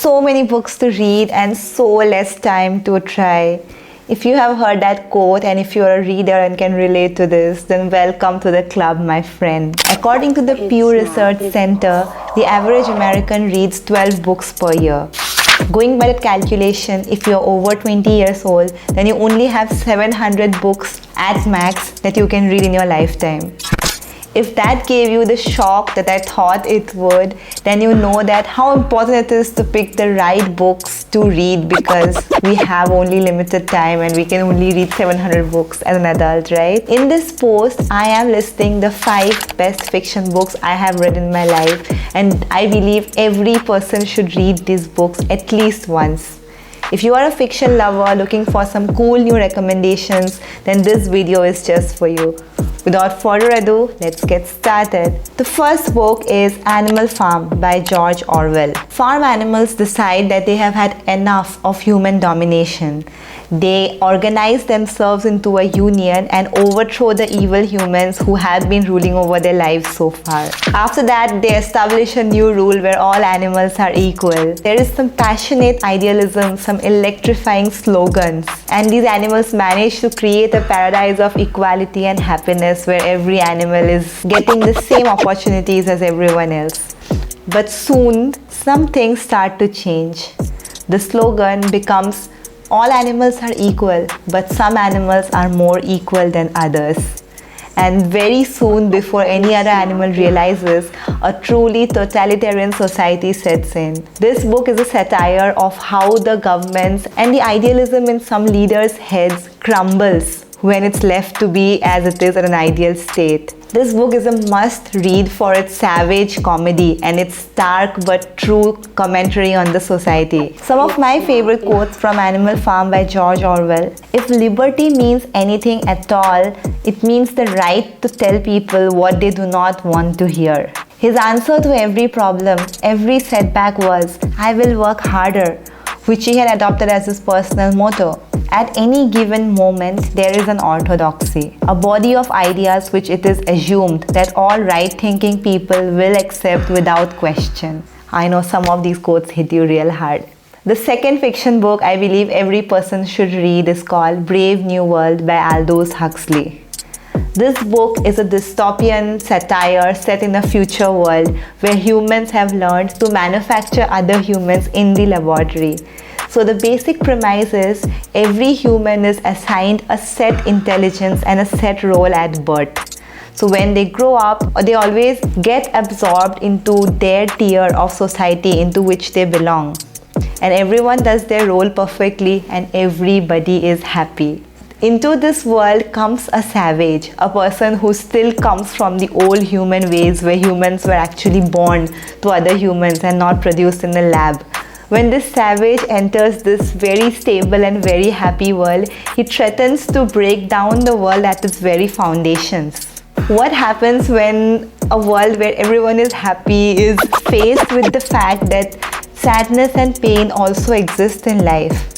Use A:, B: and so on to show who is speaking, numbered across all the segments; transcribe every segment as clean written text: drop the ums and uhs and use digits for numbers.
A: so many books to read and so less time to try. If you have heard that quote and if you're a reader and can relate to this, then welcome to the club, my friend. According to the Pew Research Center, the average American reads 12 books per year. Going by that calculation, if you're over 20 years old, then you only have 700 books at max that you can read in your lifetime. If that gave you the shock that I thought it would, then you know that how important it is to pick the right books to read, because we have only limited time and we can only read 700 books as an adult, right? In this post, I am listing the 5 best fiction books I have read in my life, and I believe every person should read these books at least once. If you are a fiction lover looking for some cool new recommendations, then this video is just for you. Without further ado, let's get started. The first book is Animal Farm by George Orwell. Farm animals decide that they have had enough of human domination. They organize themselves into a union and overthrow the evil humans who have been ruling over their lives so far. After that, they establish a new rule where all animals are equal. There is some passionate idealism, some electrifying slogans, and these animals manage to create a paradise of equality and happiness where every animal is getting the same opportunities as everyone else. But soon, some things start to change. The slogan becomes, all animals are equal, but some animals are more equal than others. And very soon, before any other animal realizes, a truly totalitarian society sets in. This book is a satire of how the governments and the idealism in some leaders' heads crumbles when it's left to be as it is in an ideal state. This book is a must-read for its savage comedy and its stark but true commentary on the society. Some of my favorite quotes from Animal Farm by George Orwell. If liberty means anything at all, it means the right to tell people what they do not want to hear. His answer to every problem, every setback was, I will work harder, which he had adopted as his personal motto. At any given moment, there is an orthodoxy, a body of ideas which it is assumed that all right-thinking people will accept without question. I know some of these quotes hit you real hard. The second fiction book I believe every person should read is called Brave New World by Aldous Huxley. This book is a dystopian satire set in a future world where humans have learned to manufacture other humans in the laboratory. So the basic premise is every human is assigned a set intelligence and a set role at birth. So when they grow up, they always get absorbed into their tier of society into which they belong. And everyone does their role perfectly and everybody is happy. Into this world comes a savage, a person who still comes from the old human ways where humans were actually born to other humans and not produced in a lab. When this savage enters this very stable and very happy world, he threatens to break down the world at its very foundations. What happens when a world where everyone is happy is faced with the fact that sadness and pain also exist in life?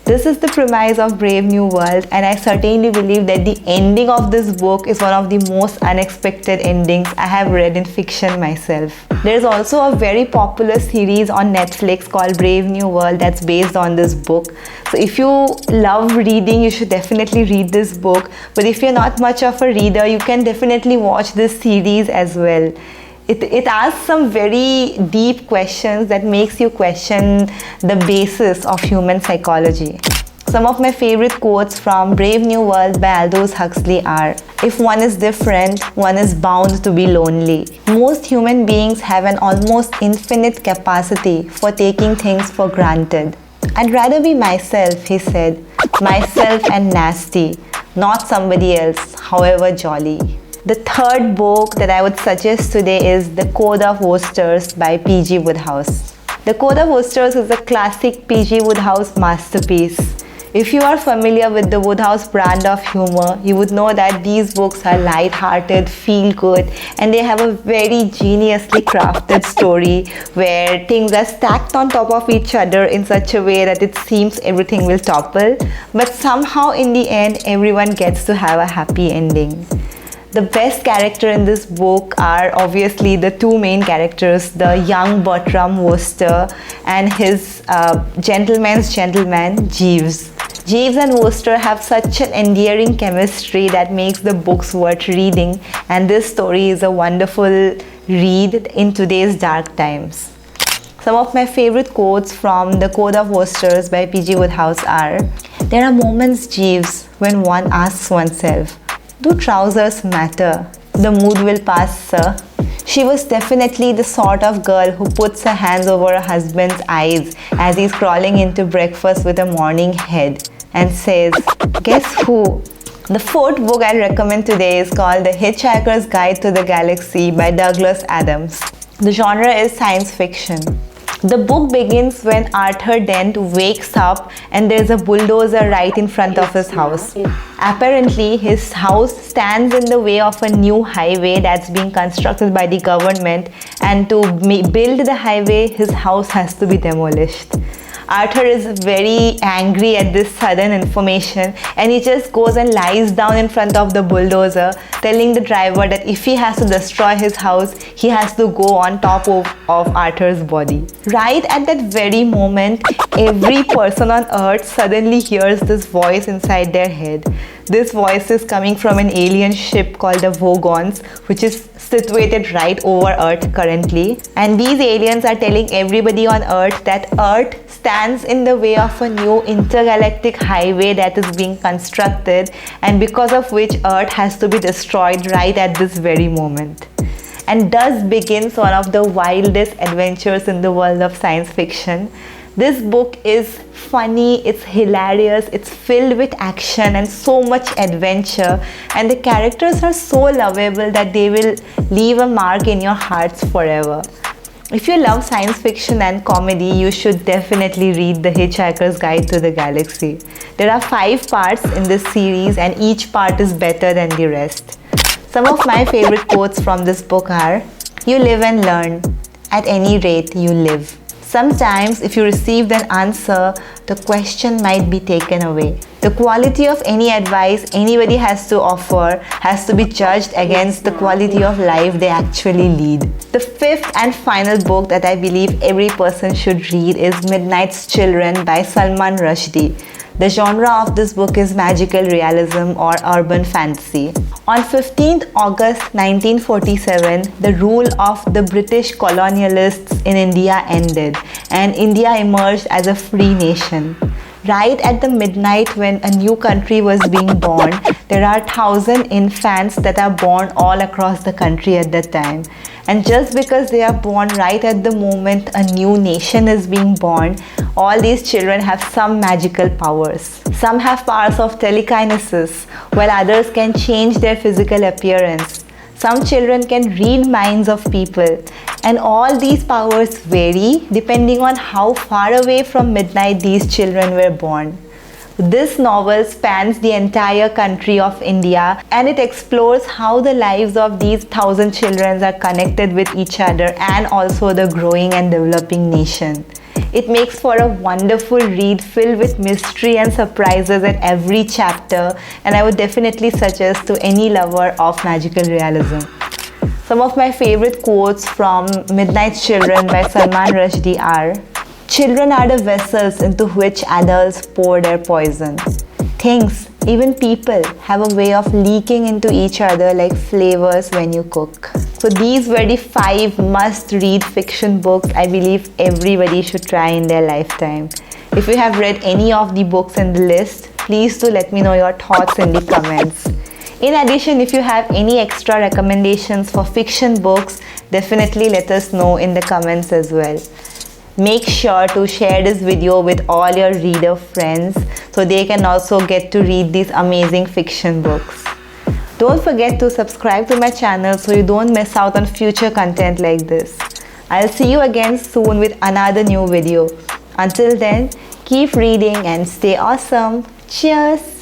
A: This is the premise of Brave New World, and I certainly believe that the ending of this book is one of the most unexpected endings I have read in fiction myself. There is also a very popular series on Netflix called Brave New World that's based on this book. So if you love reading, you should definitely read this book. But if you're not much of a reader, you can definitely watch this series as well. It asks some very deep questions that makes you question the basis of human psychology. Some of my favorite quotes from Brave New World by Aldous Huxley are, if one is different, one is bound to be lonely. Most human beings have an almost infinite capacity for taking things for granted. I'd rather be myself, he said, myself and nasty, not somebody else, however jolly. The third book that I would suggest today is The Code of Woosters by P.G. Wodehouse. The Code of Woosters is a classic P.G. Wodehouse masterpiece. If you are familiar with the Wodehouse brand of humor, you would know that these books are light-hearted, feel-good, and they have a very geniusly crafted story where things are stacked on top of each other in such a way that it seems everything will topple, but somehow in the end, everyone gets to have a happy ending. The best character in this book are obviously the two main characters, the young Bertram Wooster and his gentleman's gentleman, Jeeves. Jeeves and Wooster have such an endearing chemistry that makes the books worth reading, and this story is a wonderful read in today's dark times. Some of my favorite quotes from The Code of Woosters by P.G. Wodehouse are, "There are moments, Jeeves, when one asks oneself, do trousers matter? The mood will pass, sir." She was definitely the sort of girl who puts her hands over her husband's eyes as he's crawling into breakfast with a morning head and says, "Guess who?" The fourth book I recommend today is called The Hitchhiker's Guide to the Galaxy by Douglas Adams. The genre is science fiction. The book begins when Arthur Dent wakes up and there's a bulldozer right in front of his house. Apparently, his house stands in the way of a new highway that's being constructed by the government, and to build the highway, his house has to be demolished. Arthur is very angry at this sudden information, and he just goes and lies down in front of the bulldozer, telling the driver that if he has to destroy his house, he has to go on top of Arthur's body. Right at that very moment, every person on earth suddenly hears this voice inside their head. This voice is coming from an alien ship called the Vogons, which is situated right over Earth currently. And these aliens are telling everybody on Earth that Earth stands in the way of a new intergalactic highway that is being constructed, and because of which Earth has to be destroyed right at this very moment. And thus begins one of the wildest adventures in the world of science fiction. This book is funny, it's hilarious, it's filled with action and so much adventure, and the characters are so lovable that they will leave a mark in your hearts forever. If you love science fiction and comedy, you should definitely read The Hitchhiker's Guide to the Galaxy. There are 5 parts in this series, and each part is better than the rest. Some of my favorite quotes from this book are, "You live and learn. At any rate, you live. Sometimes, if you received an answer, the question might be taken away. The quality of any advice anybody has to offer has to be judged against the quality of life they actually lead." The 5th and final book that I believe every person should read is Midnight's Children by Salman Rushdie. The genre of this book is magical realism or urban fantasy. On 15th August 1947, the rule of the British colonialists in India ended, and India emerged as a free nation. Right at the midnight when a new country was being born, there are 1,000 infants that are born all across the country at that time. And just because they are born right at the moment a new nation is being born, all these children have some magical powers. Some have powers of telekinesis, while others can change their physical appearance. Some children can read minds of people, and all these powers vary depending on how far away from midnight these children were born. This novel spans the entire country of India, and it explores how the lives of these 1,000 children are connected with each other and also the growing and developing nation. It makes for a wonderful read filled with mystery and surprises at every chapter, and I would definitely suggest to any lover of magical realism. Some of my favorite quotes from Midnight's Children by Salman Rushdie are, "Children are the vessels into which adults pour their poison. Things, even people, have a way of leaking into each other like flavors when you cook." So these were the 5 must-read fiction books I believe everybody should try in their lifetime. If you have read any of the books in the list, please do let me know your thoughts in the comments. In addition, if you have any extra recommendations for fiction books, definitely let us know in the comments as well. Make sure to share this video with all your reader friends so they can also get to read these amazing fiction books. Don't forget to subscribe to my channel so you don't miss out on future content like this. I'll see you again soon with another new video. Until then, keep reading and stay awesome. Cheers!